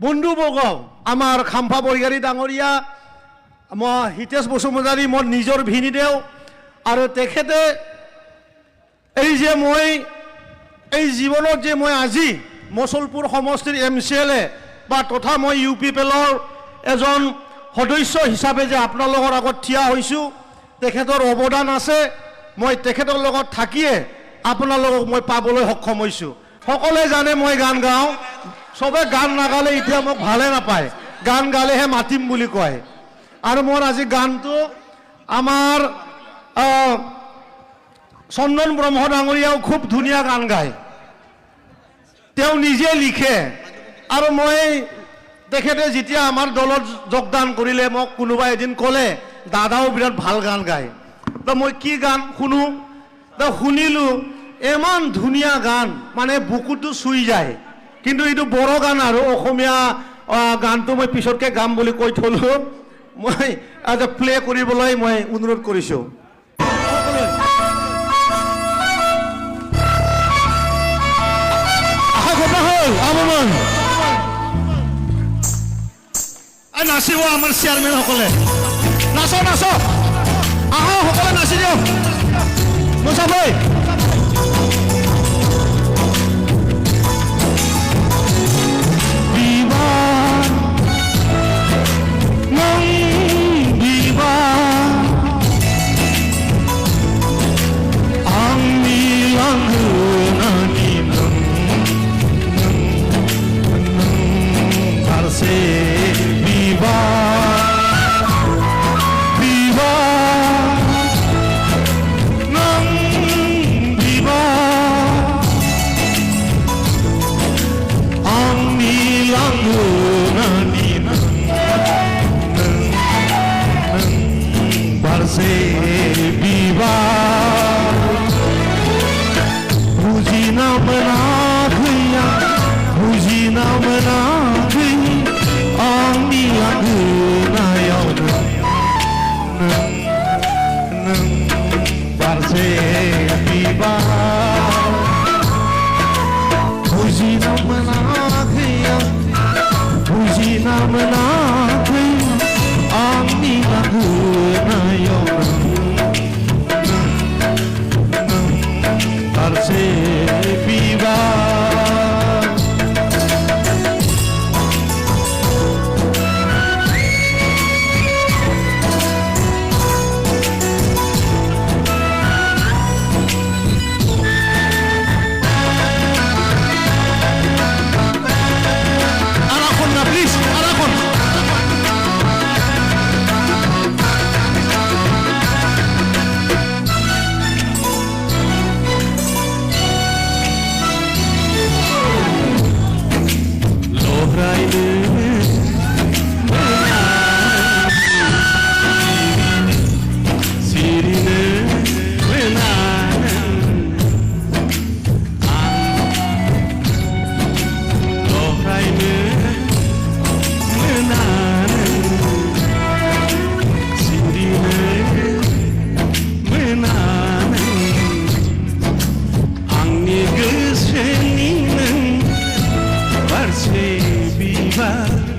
বন্ধুবৰ্গ আমাৰ খাম্ফা বৰগাৰী ডাঙৰীয়া মই হিতেশ বসুমতাৰী মোৰ নিজৰ ভিনীদেউ আৰু তেখেতে এই যে মই এই জীৱনত যে মই আজি মচলপুৰ সমষ্টিৰ MCLA বা তথা মই UPPL-ৰ এজন সদস্য হিচাপে যে আপোনালোকৰ আগত থিয়া হৈছোঁ তেখেতৰ অৱদান আছে মই তেখেতৰ লগত থাকিয়ে আপোনালোকক মই পাবলৈ সক্ষম হৈছোঁ সকলোৱে জানে মই গান গাওঁ সবে গান নাগালে এতিয়া মোক ভালে নাপায় গান গালেহে মাতিম বুলি কয় আৰু মোৰ আজি গানটো আমাৰ চন্দন ব্ৰহ্ম ডাঙৰীয়াও খুব ধুনীয়া গান গায় তেওঁ নিজে লিখে আৰু মই তেখেতে যেতিয়া আমাৰ দলত যোগদান কৰিলে মোক কোনোবাই এদিন ক'লে দাদাও বিৰাট ভাল গান গায় তো মই কি গান শুনো তো শুনিলোঁ ইমান ধুনীয়া গান মানে বুকুটো চুই যায় কিন্তু এইটো বড়ো গান আৰু অসমীয়া গানটো মই পিছতকৈ গাম বুলি কৈ থলোঁ মই প্লে কৰিবলৈ মই অনুৰোধ কৰিছোঁ নাচিব আমাৰ চেয়াৰমেনসকলে নাচ নাচ আহা সকলে নাচি দিয়ক মোচাবৈ Viva